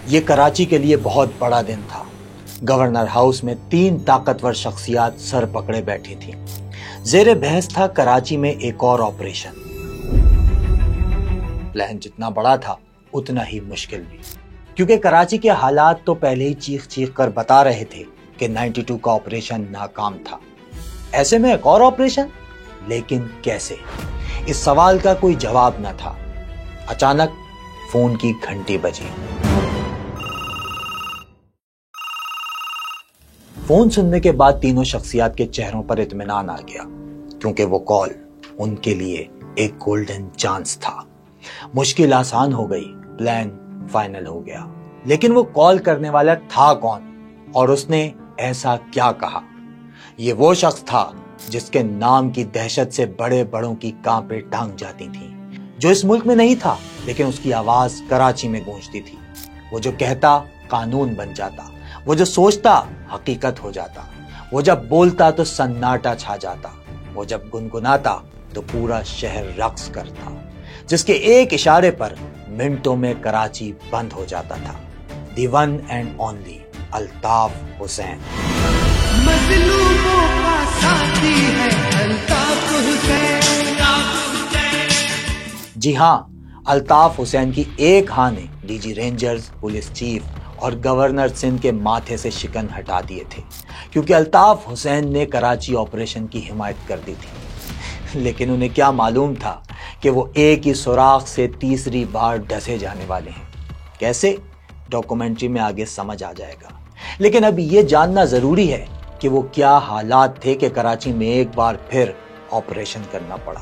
یہ کراچی کے لیے بہت بڑا دن تھا۔ گورنر ہاؤس میں 3 طاقتور شخصیات سر پکڑے بیٹھی تھیں۔ زیر بحث تھا کراچی میں ایک اور آپریشن۔ پلان جتنا بڑا تھا اتنا ہی مشکل بھی، کیونکہ کراچی کے حالات تو پہلے ہی چیخ چیخ کر بتا رہے تھے کہ 92 کا آپریشن ناکام تھا۔ ایسے میں ایک اور آپریشن، لیکن کیسے؟ اس سوال کا کوئی جواب نہ تھا۔ اچانک فون کی گھنٹی بجی۔ فون سننے کے بعد تینوں شخصیات کے چہروں پر اطمینان آ گیا، کیونکہ وہ کال ان کے لیے ایک گولڈن چانس تھا۔ مشکل آسان ہو گئی، پلان فائنل ہو گیا۔ لیکن وہ کال کرنے والا تھا کون، اور اس نے ایسا کیا کہا؟ یہ وہ شخص تھا جس کے نام کی دہشت سے بڑے بڑوں کی کانپیں ٹانگ جاتی تھیں، جو اس ملک میں نہیں تھا لیکن اس کی آواز کراچی میں گونجتی تھی۔ وہ جو کہتا قانون بن جاتا، وہ جو سوچتا حقیقت ہو جاتا، وہ جب بولتا تو سناٹا چھا جاتا، وہ جب گنگناتا تو پورا شہر رقص کرتا، جس کے ایک اشارے پر منٹوں میں کراچی بند ہو جاتا تھا۔ The one and only Altaf Hussain. مظلوموں کا ساتھی ہے الطاف حسین۔ جی ہاں، الطاف حسین کی ایک ہاں نے D G rangers, police chief اور گورنر سندھ کے ماتھے سے شکن ہٹا دیے تھے، کیونکہ الطاف حسین نے کراچی آپریشن کی حمایت کر دی تھی۔ لیکن انہیں کیا معلوم تھا کہ وہ ایک ہی سوراخ سے تیسری بار ڈسے جانے والے ہیں۔ کیسے؟ ڈاکومنٹری میں آگے سمجھ آ جائے گا، لیکن اب یہ جاننا ضروری ہے کہ وہ کیا حالات تھے کہ کراچی میں ایک بار پھر آپریشن کرنا پڑا۔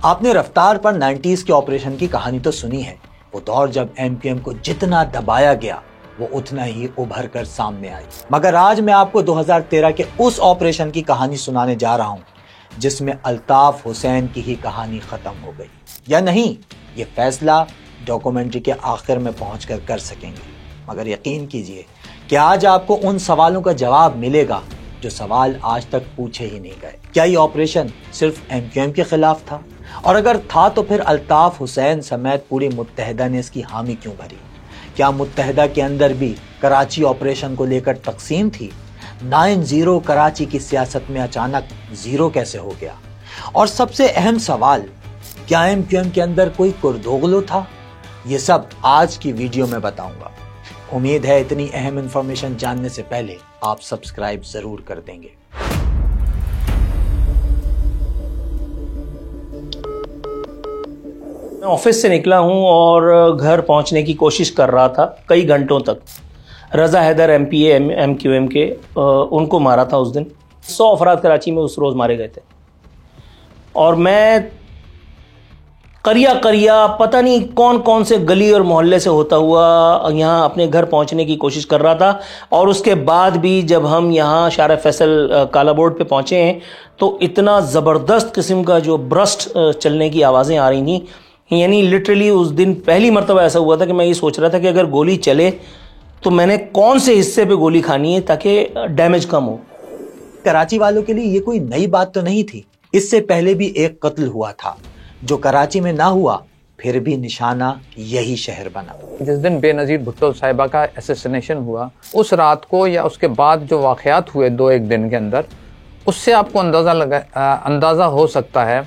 آپ نے رفتار پر 90s کے آپریشن کی کہانی تو سنی ہے، وہ دور جب ایم کیو ایم کو جتنا دبایا گیا وہ اتنا ہی ابھر کر سامنے آئی۔ مگر آج میں آپ کو 2013 کے اس آپریشن کی کہانی سنانے جا رہا ہوں جس میں الطاف حسین کی ہی کہانی ختم ہو گئی۔ یا نہیں، یہ فیصلہ ڈاکومنٹری کے آخر میں پہنچ کر سکیں گے، مگر یقین کیجئے کہ آج آپ کو ان سوالوں کا جواب ملے گا جو سوال آج تک پوچھے ہی نہیں گئے۔ کیا یہ آپریشن صرف ایم کیو ایم کے خلاف تھا؟ اور اگر تھا تو پھر الطاف حسین سمیت پوری متحدہ نے اس کی حامی کیوں بھری؟ کیا متحدہ کے اندر بھی کراچی آپریشن کو لے کر تقسیم تھی؟ 9-0 کراچی کی سیاست میں اچانک 0 کیسے ہو گیا؟ اور سب سے اہم سوال، کیا ایم کیو ایم کے اندر کوئی کردوغلو تھا؟ یہ سب آج کی ویڈیو میں بتاؤں گا۔ امید ہے اتنی اہم انفارمیشن جاننے سے پہلے آپ سبسکرائب ضرور کر دیں گے۔ میں آفس سے نکلا ہوں اور گھر پہنچنے کی کوشش کر رہا تھا کئی گھنٹوں تک۔ Raza Haider M P A M Q M کے، ان کو مارا تھا اس دن۔ 100 افراد کراچی میں اس روز مارے گئے تھے، اور میں قریہ پتہ نہیں کون سے گلی اور محلے سے ہوتا ہوا یہاں اپنے گھر پہنچنے کی کوشش کر رہا تھا۔ اور اس کے بعد بھی جب ہم یہاں شارع فیصل کالا بورڈ پہ پہنچے ہیں تو اتنا زبردست قسم کا جو برسٹ چلنے کی آوازیں آ رہی تھیں، یعنی لٹرلی اس دن پہلی مرتبہ ایسا ہوا تھا کہ میں یہ سوچ رہا تھا کہ اگر گولی چلے تو میں نے کون سے حصے پہ گولی کھانی ہے تاکہ ڈیمیج کم ہو۔ کراچی والوں کے لیے یہ کوئی نئی بات تو نہیں تھی، اس سے پہلے بھی ایک قتل ہوا تھا جو کراچی میں نہ ہوا، پھر بھی نشانہ یہی شہر بنا۔ جس دن بے نظیر بھٹو صاحبہ کا اسیسینیشن ہوا، اس رات کو یا اس کے بعد جو واقعات ہوئے 2-1 دن کے اندر، اس سے آپ کو اندازہ ہو سکتا ہے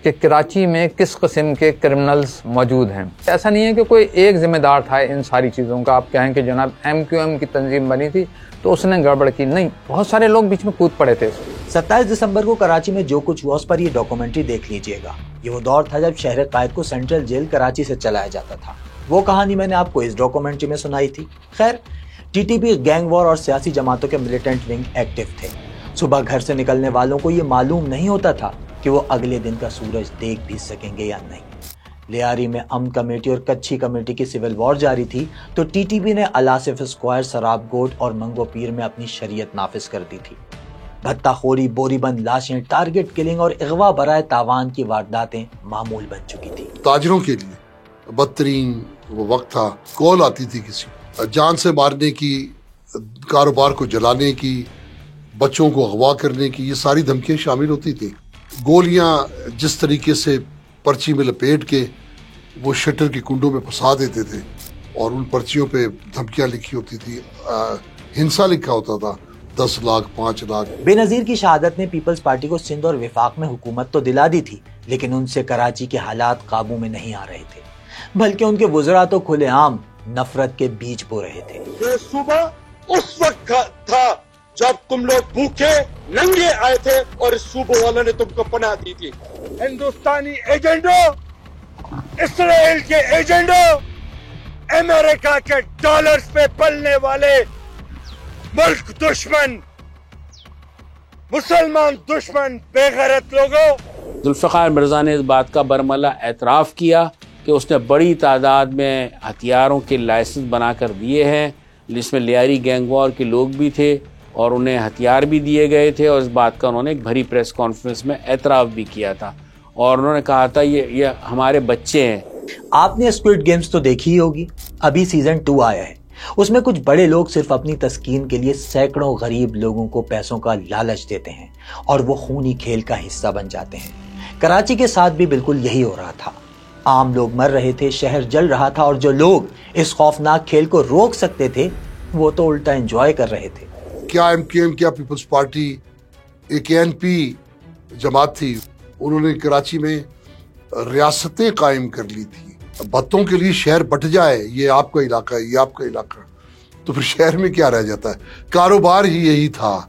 کہ کراچی میں کس قسم کے کرمنلز موجود ہیں۔ ایسا نہیں ہے کہ کوئی ایک ذمہ دار تھا ان ساری چیزوں کا، آپ کہیں کہ جناب ایم کیو ایم کی تنظیم بنی تھی تو اس نے گڑبڑ کی، نہیں، بہت سارے لوگ بیچ میں کود پڑے تھے۔ 27 دسمبر کو کراچی میں جو کچھ ہوا اس پر یہ ڈاکومنٹری دیکھ لیجئے گا۔ یہ وہ دور تھا جب شہر قائد کو سینٹرل جیل کراچی سے چلایا جاتا تھا۔ وہ کہانی میں نے آپ کو اس ڈاکومنٹری میں سنائی تھی۔ خیر، T T P gang war اور سیاسی جماعتوں کے ملیٹنٹ ونگ ایکٹیو تھے۔ صبح گھر سے نکلنے والوں کو یہ معلوم نہیں ہوتا تھا کہ وہ اگلے دن کا سورج دیکھ بھی سکیں گے یا نہیں۔ لیاری میں امن کمیٹی اور کچھی کمیٹی کی سول وار جاری تھی تو ٹی ٹی پی نے الاسف اسکوائر، سراب گوٹ اور منگو پیر میں اپنی شریعت نافذ کر دی تھی۔ بھتہ خوری، بوری بند لاشیں، ٹارگٹ کلنگ اور اغوا برائے تاوان کی وارداتیں معمول بن چکی تھی۔ تاجروں کے لیے بدترین وہ وقت تھا، کال آتی تھی کسی جان سے مارنے کی، کاروبار کو جلانے کی، بچوں کو اغوا کرنے کی، یہ ساری دھمکیاں شامل ہوتی تھیں۔ گولیاں جس طریقے سے پرچی میں لپیٹ کے وہ شٹر کی کنڈوں میں پھنسا دیتے تھے، اور ان پرچیوں پہ دھمکیاں لکھی ہوتی تھی, ہنسا لکھا ہوتا تھا, 10 لاکھ 5 لاکھ. بے نظیر کی شہادت نے پیپلز پارٹی کو سندھ اور وفاق میں حکومت تو دلا دی تھی, لیکن ان سے کراچی کے حالات قابو میں نہیں آ رہے تھے, بلکہ ان کے وزراء تو کھلے عام نفرت کے بیج بو رہے تھے. یہ صوبہ اس وقت تھا جب تم لوگ بھوکے ننگے آئے تھے اور اس صوبے والوں نے تم کو پناہ دی تھی. ہندوستانی ایجنٹوں, اسرائیل کے ایجنٹوں, امریکہ کے ڈالرز پہ پلنے والے ملک دشمن, مسلمان دشمن, بے غیرت لوگوں. ذوالفقار مرزا نے اس بات کا برملا اعتراف کیا کہ اس نے بڑی تعداد میں ہتھیاروں کے لائسنس بنا کر دیے ہیں, جس میں لیاری گینگ وار کے لوگ بھی تھے اور انہیں ہتھیار بھی دیے گئے تھے, اور اس بات کا انہوں نے ایک بھری پریس کانفرنس میں اعتراف بھی کیا تھا, اور انہوں نے کہا تھا یہ ہمارے بچے ہیں. آپ نے اسکوئڈ گیمز تو دیکھی ہی ہوگی, ابھی سیزن 2 آیا ہے. اس میں کچھ بڑے لوگ صرف اپنی تسکین کے لیے سینکڑوں غریب لوگوں کو پیسوں کا لالچ دیتے ہیں اور وہ خونی کھیل کا حصہ بن جاتے ہیں. کراچی کے ساتھ بھی بالکل یہی ہو رہا تھا. عام لوگ مر رہے تھے, شہر جل رہا تھا, اور جو لوگ اس خوفناک کھیل کو روک سکتے تھے وہ تو الٹا انجوائے کر رہے تھے. کیا ایم کیو ایم, کیا پیپلز پارٹی ایک ANP جماعت تھی, انہوں نے کراچی میں ریاستیں قائم کر لی تھی. بتوں کے لیے شہر بٹ جائے, یہ آپ کا علاقہ ہے, یہ آپ کا علاقہ, تو پھر شہر میں کیا رہ جاتا ہے. کاروبار ہی یہی تھا,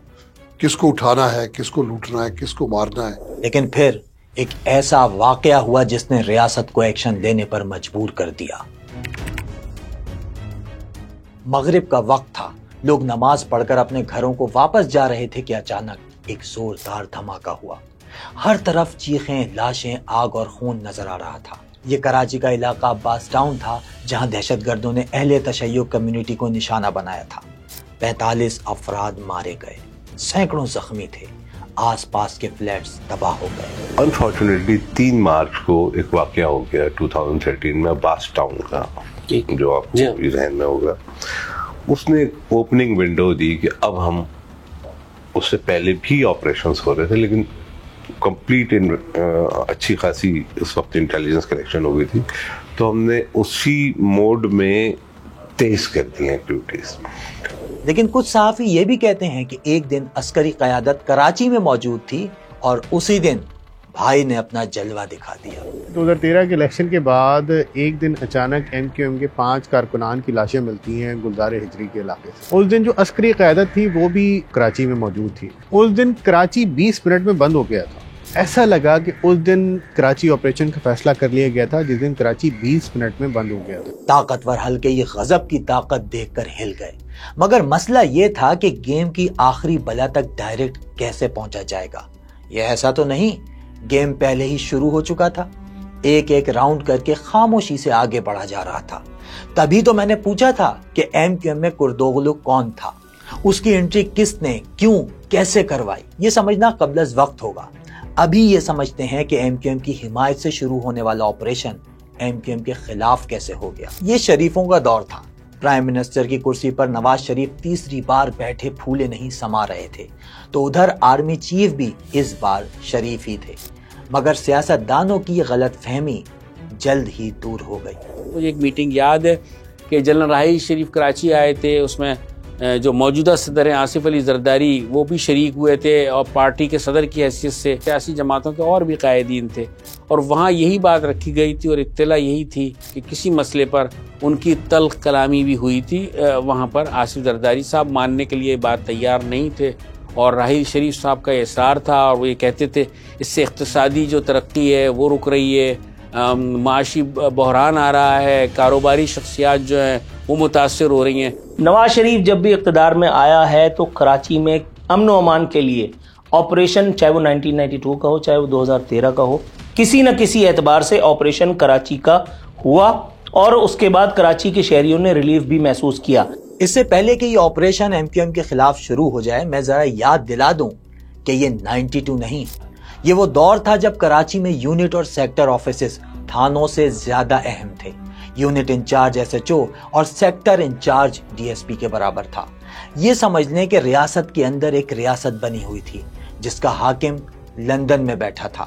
کس کو اٹھانا ہے, کس کو لوٹنا ہے, کس کو مارنا ہے. لیکن پھر ایک ایسا واقعہ ہوا جس نے ریاست کو ایکشن لینے پر مجبور کر دیا. مغرب کا وقت تھا, لوگ نماز پڑھ کر اپنے گھروں کو واپس جا رہے تھے کہ اچانک ایک زوردار دھماکہ ہوا. ہر طرف چیخیں, لاشیں, آگ اور خون نظر آ رہا تھا. یہ کراچی کا علاقہ عباس ٹاؤن تھا, جہاں دہشت گردوں نے اہل تشیع کمیونٹی کو نشانہ بنایا تھا. 45 افراد مارے گئے, سینکڑوں زخمی تھے, آس پاس کے فلیٹس تباہ ہو گئے. انفارچونیٹلی 3 مارچ کو ایک واقعہ ہو گیا 2013 میں عباس ٹاؤن کا, جو آپ کو ذہن میں ہوگا. اس نے ایک اوپننگ ونڈو دی کہ اب ہم, اس سے پہلے بھی آپریشنز ہو رہے تھے لیکن کمپلیٹ اچھی خاصی اس وقت انٹیلیجنس کلیکشن ہو گئی تھی, تو ہم نے اسی موڈ میں تیز کر دی ایکٹیویٹیز. لیکن کچھ صحافی یہ بھی کہتے ہیں کہ ایک دن عسکری قیادت کراچی میں موجود تھی اور اسی دن بھائی نے اپنا جلوہ دکھا دیا. 2013 کے الیکشن کے بعد ایک دن اچانک ایم کیو ایم کے 5 کارکنان کی لاشیں ملتی ہیں گلزار ہجری کے علاقے سے. اس دن جو عسکری قیادت تھی وہ بھی کراچی میں موجود تھی. اس دن کراچی 20 منٹ میں بند ہو گیا تھا. ایسا لگا کہ اس دن کراچی آپریشن کا فیصلہ کر لیا گیا تھا, جس دن کراچی 20 منٹ میں بند ہو گیا تھا. طاقتور حلقے یہ غضب کی طاقت دیکھ کر ہل گئے, مگر مسئلہ یہ تھا کہ گیم کی آخری بلا تک ڈائریکٹ کیسے پہنچا جائے گا. یہ ایسا تو نہیں, گیم پہلے ہی شروع ہو چکا تھا, ایک ایک راؤنڈ کر کے خاموشی سے آگے بڑھا جا رہا تھا. تبھی تو میں نے پوچھا تھا کہ ایم کیو ایم میں کردوغلو کون تھا, اس کی انٹری کس نے, کیوں, کیسے کروائی. یہ سمجھنا قبل از وقت ہوگا. ابھی یہ سمجھتے ہیں کہ ایم کیو ایم کی حمایت سے شروع ہونے والا آپریشن ایم کیو ایم کے خلاف کیسے ہو گیا. یہ شریفوں کا دور تھا. پرائم منسٹر کی کرسی پر نواز شریف تیسری بار بیٹھے پھولے نہیں سما رہے تھے, تو ادھر آرمی چیف بھی اس بار شریف ہی تھے. مگر سیاست دانوں کی غلط فہمی جلد ہی دور ہو گئی. مجھے ایک میٹنگ یاد ہے کہ جنرل راحیل شریف کراچی آئے تھے, اس میں جو موجودہ صدر ہیں آصف علی زرداری وہ بھی شریک ہوئے تھے, اور پارٹی کے صدر کی حیثیت سے سیاسی جماعتوں کے اور بھی قائدین تھے, اور وہاں یہی بات رکھی گئی تھی اور اطلاع یہی تھی کہ کسی مسئلے پر ان کی تلخ کلامی بھی ہوئی تھی. وہاں پر آصف زرداری صاحب ماننے کے لیے بات تیار نہیں تھے, اور راحیل شریف صاحب کا اصرار تھا, اور وہ یہ کہتے تھے اس سے اقتصادی جو ترقی ہے وہ رک رہی ہے, معاشی بحران آ رہا ہے, کاروباری شخصیات جو ہیں وہ متاثر ہو رہی ہیں. نواز شریف جب بھی اقتدار میں آیا ہے تو کراچی میں امن و امان کے لیے آپریشن, چاہے وہ 1992 کا ہو چاہے وہ 2013 کا ہو, کسی نہ کسی اعتبار سے آپریشن کراچی کا ہوا, اور اس کے بعد کراچی کے شہریوں نے ریلیف بھی محسوس کیا. اس سے پہلے کہ یہ آپریشن ایم کیو ایم کے خلاف شروع ہو جائے, میں ذرا یاد دلا دوں کہ یہ 92 نہیں, یہ وہ دور تھا جب کراچی میں یونٹ اور سیکٹر آفیسز تھانوں سے زیادہ اہم تھے. یونٹ انچارج SHO اور سیکٹر انچارج DSP کے برابر تھا. یہ سمجھ لیں کہ ریاست کے اندر ایک ریاست بنی ہوئی تھی جس کا حاکم لندن میں بیٹھا تھا,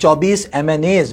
24 MNAs,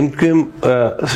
MQM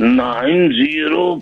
90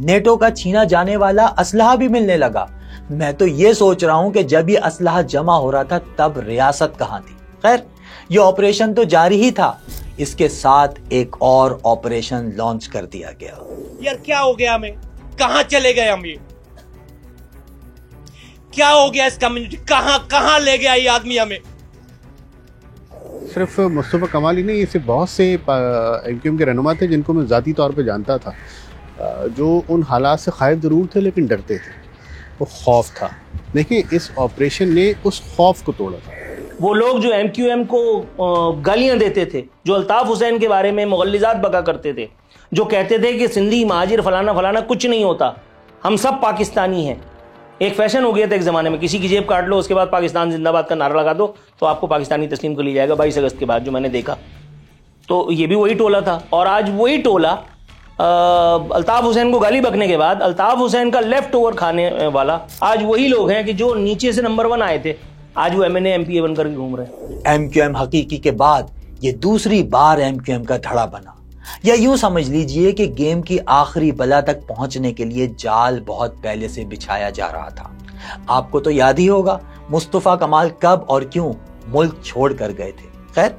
نیٹو کا چھینا جانے والا اسلحہ بھی ملنے لگا. میں تو یہ سوچ رہا ہوں کہ جب یہ اسلحہ جمع ہو رہا تھا تب ریاست کہاں تھی. خیر یہ آپریشن تو جاری ہی تھا. اس کے ساتھ ایک اور آپریشن لانچ کر دیا گیا. یار کیا ہو گیا ہمیں؟ کہاں چلے گئے ہم؟ یہ کیا ہو گیا اس کمیونٹی؟ کہاں لے گیا یہ آدمی ہمیں؟ صرف مصطفیٰ کمال ہی نہیں، یہ صرف بہت سے ایم کیو ایم کے رہنما تھے جن کو میں ذاتی طور پہ جانتا تھا، جو ان حالات سے خائف ضرور تھے لیکن ڈرتے تھے. وہ خوف تھا. دیکھیں اس آپریشن نے اس خوف کو توڑا تھا. وہ لوگ جو ایم کیو ایم کو گالیاں دیتے تھے، جو الطاف حسین کے بارے میں مغلظات بکا کرتے تھے، جو کہتے تھے کہ سندھی مہاجر فلانا کچھ نہیں ہوتا، ہم سب پاکستانی ہیں. ایک فیشن ہو گیا تھا ایک زمانے میں، کسی کی جیب کاٹ لو اس کے بعد پاکستان زندہ باد کا نعرہ لگا دو تو آپ کو پاکستانی تسلیم کر لی جائے گا. 22 اگست کے بعد جو میں نے دیکھا تو یہ بھی وہی ٹولہ تھا. اور آج وہی ٹولہ الطاف حسین کو گالی بکنے کے بعد الطاف حسین کا لیفٹ اوور کھانے والا آج وہی لوگ ہیں کہ جو نیچے سے نمبر 1 آئے تھے، آج وہ ایم پی اے بن کر گھوم رہے ہیں. ایم کیو ایم حقیقی کے بعد یہ دوسری بار ایم کیو ایم کا دھڑا بنا، یا یوں سمجھ لیجئے کہ گیم کی آخری بلا تک پہنچنے کے لیے جال بہت پہلے سے بچھایا جا رہا تھا. آپ کو تو یاد ہی ہوگا مصطفیٰ کمال کب اور کیوں ملک چھوڑ کر گئے تھے. خیر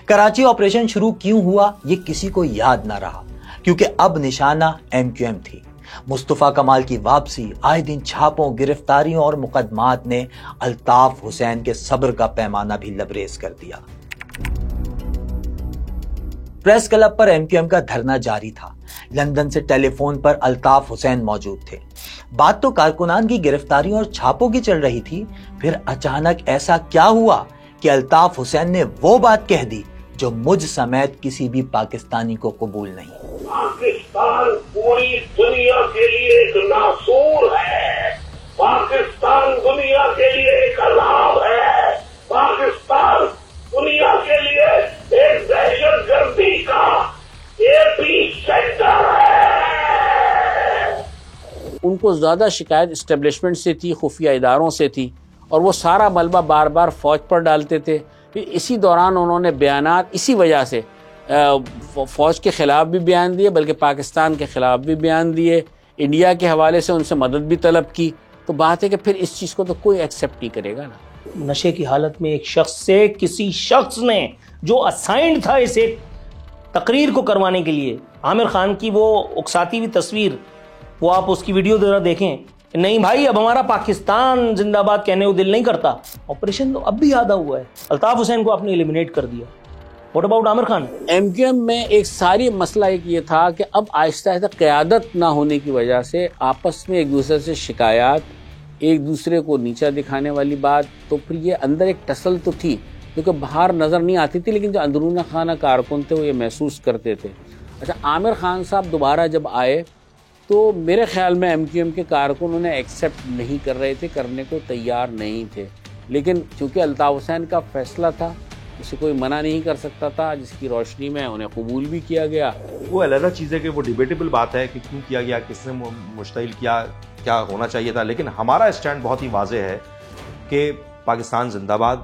کراچی آپریشن شروع کیوں ہوا یہ کسی کو یاد نہ رہا، کیونکہ اب نشانہ ایم کیو ایم تھی. مصطفیٰ کمال کی واپسی، آئے دن چھاپوں، گرفتاریوں اور مقدمات نے الطاف حسین کے صبر کا پیمانہ بھی لبریز کر دیا. پریس کلب پر ایم کیو ایم کا دھرنا جاری تھا. لندن سے ٹیلی فون پر الطاف حسین موجود تھے. بات تو کارکنان کی گرفتاریوں اور چھاپوں کی چل رہی تھی. پھر اچانک ایسا کیا ہوا کہ الطاف حسین نے وہ بات کہہ دی جو مجھ سمیت کسی بھی پاکستانی کو قبول نہیں. پاکستان پوری دنیا کے لیے ایک ناسور ہے. پاکستان دنیا کے لیے ایک عذاب ہے. پاکستان دنیا کے لیے ایک دہشت گردی کا ایپی سینٹر ہے. ان کو زیادہ شکایت اسٹیبلشمنٹ سے تھی، خفیہ اداروں سے تھی، اور وہ سارا ملبہ بار بار فوج پر ڈالتے تھے. پھر اسی دوران انہوں نے بیانات اسی وجہ سے فوج کے خلاف بھی بیان دیے، بلکہ پاکستان کے خلاف بھی بیان دیے، انڈیا کے حوالے سے ان سے مدد بھی طلب کی. تو بات ہے کہ پھر اس چیز کو تو کوئی ایکسیپٹ نہیں کرے گا نا. نشے کی حالت میں ایک شخص سے کسی شخص نے جو اسائنڈ تھا اس ایک تقریر کو کروانے کے لیے، عامر خان کی وہ اکساتی ہوئی تصویر، وہ آپ اس کی ویڈیو ذرا دیکھیں. نہیں بھائی اب ہمارا پاکستان زندہ باد کہنے کو دل نہیں کرتا. آپریشن تو اب بھی آدھا ہوا ہے. الطاف حسین کو آپ نے ایلیمینیٹ کر دیا. What about Aamir Khan? M Q M میں ایک ساری مسئلہ ایک یہ تھا کہ اب آہستہ آہستہ قیادت نہ ہونے کی وجہ سے آپس میں ایک دوسرے سے شکایات، ایک دوسرے کو نیچا دکھانے والی بات. تو پھر یہ اندر ایک ٹسل تو تھی کیونکہ باہر نظر نہیں آتی تھی، لیکن جو اندرونہ خانہ کارکن تھے وہ یہ محسوس کرتے تھے. اچھا عامر خان صاحب دوبارہ جب آئے تو میرے خیال میں ایم کیو ایم کے کارکن انہیں ایکسیپٹ نہیں کر رہے تھے، کرنے کو تیار نہیں تھے. لیکن چونکہ الطاف حسین کا فیصلہ تھا، اسے کوئی منع نہیں کر سکتا تھا، جس کی روشنی میں انہیں قبول بھی کیا گیا. وہ علیحدہ چیز ہے کہ وہ ڈیبیٹیبل بات ہے کہ کیوں کیا گیا، کس نے مشتعل کیا، کیا ہونا چاہیے تھا. لیکن ہمارا اسٹینڈ بہت ہی واضح ہے کہ پاکستان زندہ باد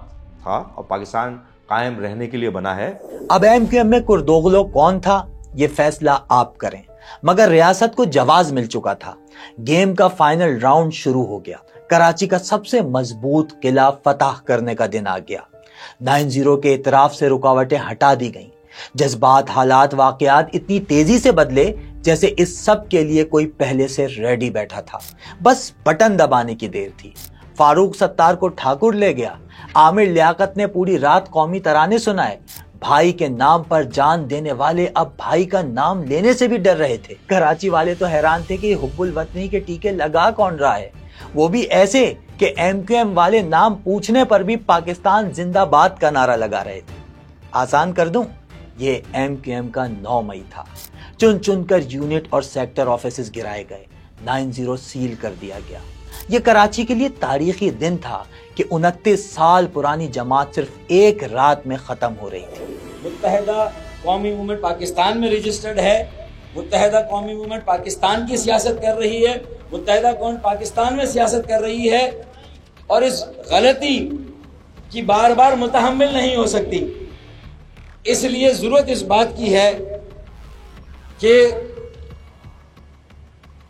تھا اور پاکستان قائم رہنے کے لیے بنا ہے. اب ایم کیو ایم میں کردوغلو کون تھا یہ فیصلہ آپ کریں، مگر ریاست کو جواز مل چکا تھا. گیم کا فائنل راؤنڈ شروع ہو گیا. کراچی کا سب سے مضبوط قلعہ فتح کرنے کا دن آ گیا. 9-0 کے اعتراف سے رکاوٹیں ہٹا دی گئیں. جذبات، حالات، واقعات اتنی تیزی سے بدلے جیسے اس سب کے لیے کوئی پہلے سے ریڈی بیٹھا تھا. بس بٹن دبانے کی دیر تھی. فاروق ستار کو ٹھاکر لے گیا. عامر لیاقت نے پوری رات قومی ترانے سنائے. بھائی کے نام پر جان دینے والے اب بھائی کا نام لینے سے بھی ڈر رہے تھے. کراچی والے تو حیران تھے کہ حب الوطنی کے ٹیکے لگا کون رہا ہے، وہ بھی ایسے کہ ایم کیو ایم والے نام پوچھنے پر بھی پاکستان زندہ باد کا نعرہ لگا رہے تھے. آسان کر دوں، یہ ایم کیو ایم کا 9 مئی تھا. چن چن کر یونٹ اور سیکٹر آفیسز گرائے گئے. 9-0 سیل کر دیا گیا. یہ کراچی کے لیے تاریخی دن تھا کہ 29 سال پرانی جماعت صرف ایک رات میں ختم ہو رہی تھی. متحدہ قومی موومنٹ پاکستان میں رجسٹرڈ ہے. متحدہ قومی موومنٹ پاکستان کی سیاست کر رہی ہے. متحدہ قوم پاکستان میں سیاست کر رہی ہے اور اس غلطی کی بار بار متحمل نہیں ہو سکتی. اس لیے ضرورت اس بات کی ہے کہ